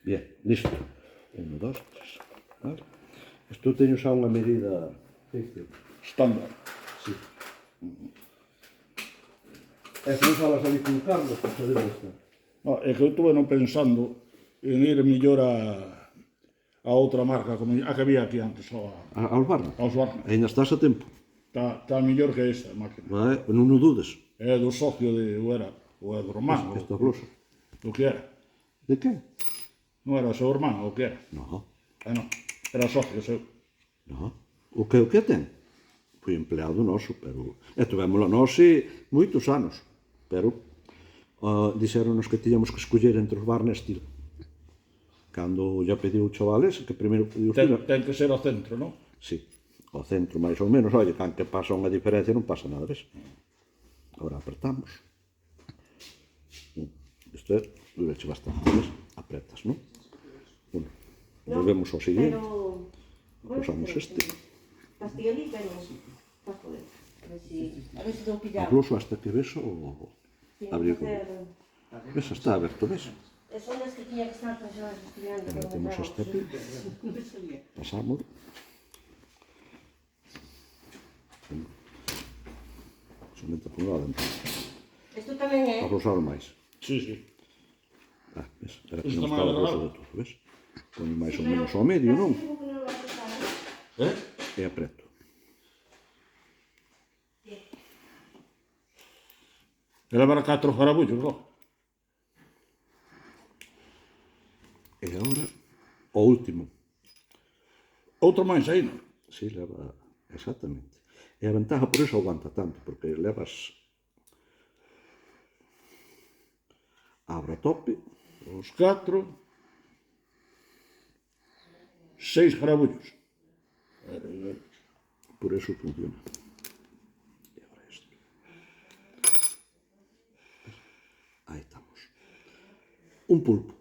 Bien, listo. 1, 2, 3. Vale. Isto teño xa unha medida Estándar. sí. E se non falas ali con Carlos, pois a ver esta. No, é que eu estuve non pensando en ir mellor a outra marca, como a que había aquí antes, Aos Barna. aos Barna. Ainda estás a tempo. Está mellor que esta máquina. Vale, non o dudes. É do socio de, o era do irmán, Esta blusa. o que era. De que? Non era o seu irmán, o que era. No, Non, era socio seu. no. O que ten? Foi empleado noso, pero... E tuvémoslo nós moitos anos, pero dixéronos que tiñamos que escoller entre os Barna e Steel. Cando lle pediu o chavales, que primeiro pediu Ten que ser ao centro, non? sí, ao centro máis ou menos, oye, can que pasa unha diferencia non pasa nada, ves? Agora apretamos. Isto é, dureche bastante, ves? Apretas, non? Bueno, volvemos ao seguinte. Usamos este. Castielí, pero para poder. A ver si tengo pillado. Incluso hasta que ves o abrir como. Ves, está aberto, ves? Son las que tenía que estar personas estudiando. Metemos este aquí. Pasamos. Somente por un lado dentro. Esto tamén é. Para usar máis. Sí, sí. Ves? Era que Isto non tamén estaba é roso legal. de todo, ves? Poño máis ou menos ao medio, non? Eh? E apreto. Era para 4 farabullos, non? E agora, o último. Outro máis aí, non? Si, leva... Exactamente. E a ventaja por eso aguanta tanto, porque levas... Abra tope. Os 4, 6 farabullos. Por eso funciona. E agora isto. Aí estamos. Un pulpo.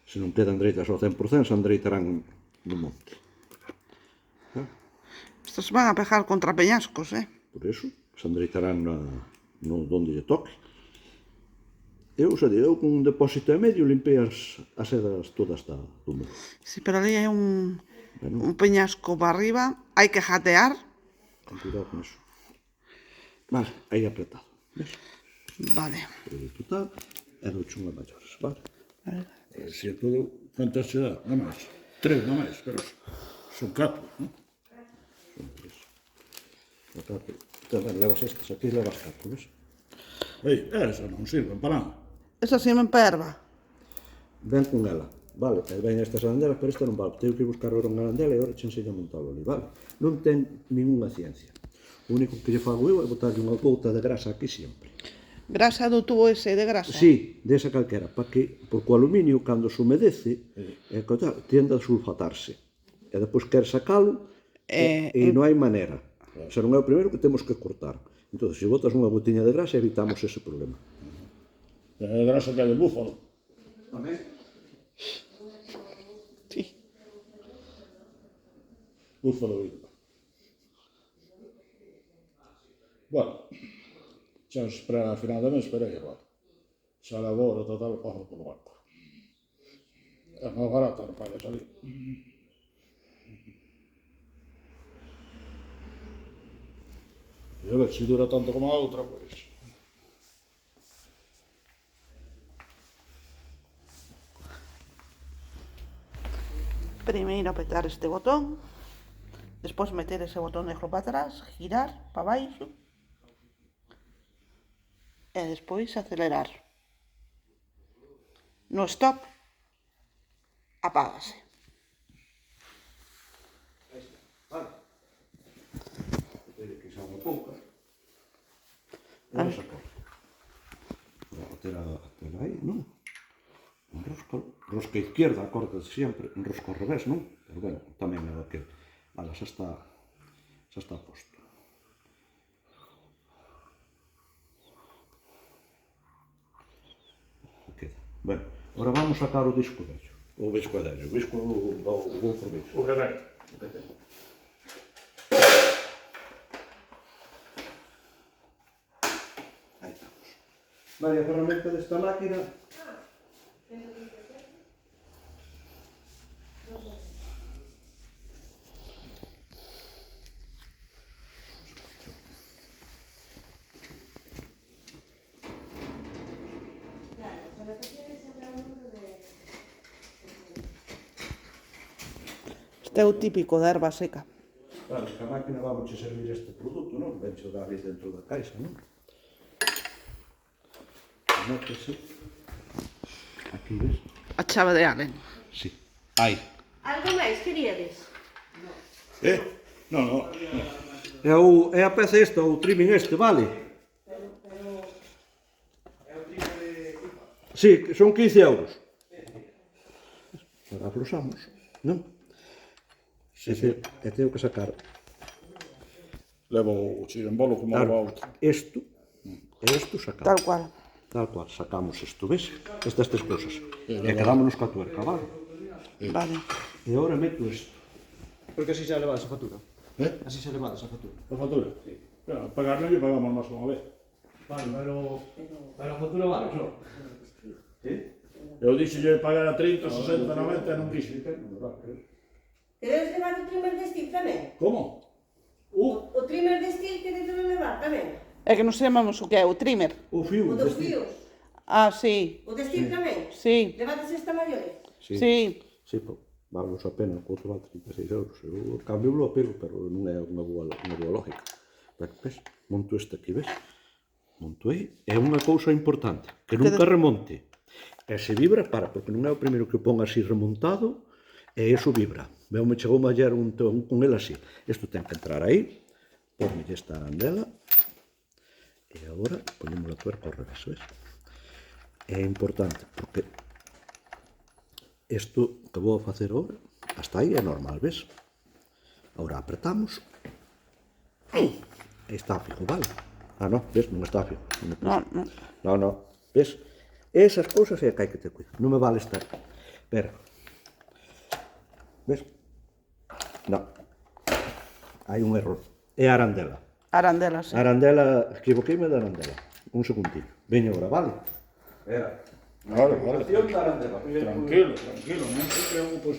Se non quedan dereitas ao 100%, se endereitarán no monte. Estos van a pegar contra peñascos, Por eso, se endereitarán no donde lle toque. Eu, xa digo, eu con un depósito e medio limpei as sedas todas do muro. Sí, pero ali hai un Bueno, peñasco para arriba, hai que jatear. ten cuidado con eso. Vale, aí apretado. Ves? Vale. O total é do chunga maiores, vale? Se é todo, cantas se dá? Non máis. 3, non máis, pero son 4, non? Son tres. O catro. Tamén levas estas aquí, levas 4, ves? Ei, esa non sirven para nada. Esa sí me emperva. Ven con ela, vale? E ven estas arandelas, pero esta non vale. Tengo que buscar agora unha arandela e agora che enseño a montalo ali, vale? Non ten ninguna ciencia. O único que lle fago eu é botarlle unha gouta de grasa aquí sempre. Grasa do tubo ese de grasa. Sí, desa calquera, porque o aluminio, cando se humedece, tiende a sulfatarse. E depois quer sacalo e non hai maneira. Se non é o primeiro que temos que cortar. Entón, se botas unha botiña de grasa, evitamos ese problema. É grasa que é de búfalo. Tamén? Sí. Búfalo vivo. Bueno, xa nos espera a final de mes, esperei agora. Xa laboro, total, paso polo banco. É máis barata, non paga salir. E a ver, se dura tanto como a outra, pois... Primeiro apretar este botón, despois meter ese botón negro para atrás, girar para baixo e despois acelerar. No stop, apágase. Vale. Que xa unha pouca. Vamos a sacar. Vou ter a aí, non? Un rosca izquierda, acordas sempre, un rosco ao revés, non? Pero bueno, tamén é o que... Vale, xa está posto. Queda. Bueno, agora vamos sacar o disco vello. O disco vello, o disco do outro vello. O que ven. Ahí estamos. Vale, a ferramenta desta máquina. Este é o típico da erva seca. Claro, que a máquina vamos a servir este produto, non? Vencho dar dentro da caixa, non? Nótese. Aquí, ves? A chave de Allen. Sí. Aí. Algo máis queríades? No. É a peza esta, o trimming este, vale? Sí, que son 15 euros. Agora aflosamos, non? E tengo que sacar Levo o chirimbolo como levo outro. isto e isto sacamos. Tal cual. Tal cual, sacamos isto, ves? Estas tres cousas. E quedámonos coa tuerca, vale? Vale. E agora meto isto. Porque así se ha elevado esa factura. Eh? Así se ha elevado esa factura. A factura? Sí. Claro, pagar non lle pagamos máis unha vez. Vale, pero a factura vale, só. Sí? Eu dixelle pagar a 30, 60, 90 e non quixo. Queredes levar o trimmer de steel tamén? Como? O trimmer de steel queredes levar tamén? É que non sabemos o que é o trimmer. O fío O dos deste. fíos? Ah, sí. O de steel tamén? Sí. Levades esta maiores? Sí. Sí, vamos a pena, o outro vale 36 euros. Eu cambio o pelo, pero non é unha boa lógica. Ves? Monto este aquí, ves? Monto aí. É unha cousa importante, que nunca remonte. E se vibra, para, porque non é o primeiro que o pon así remontado, e iso vibra. Veo, me chegou ayer un con el así. Isto ten que entrar aí, ponme esta arandela, e agora ponemos a tuerca ao revés, ves? É importante, porque isto que vou a facer agora, hasta aí é normal, ves? Agora apretamos. Aí está fijo, vale? Ah, non, ves? Non está fijo. Non, ves? Esas cousas é que hai que ter cuidado. Non me vale estar. Espera. Ves? Non. Hai un error. É a arandela. Arandela, sí. Arandela, equivoqueime da arandela. Un segundinho. Veño agora, vale? Espera. Vale. Acción da arandela. Tranquilo, non te preocupes.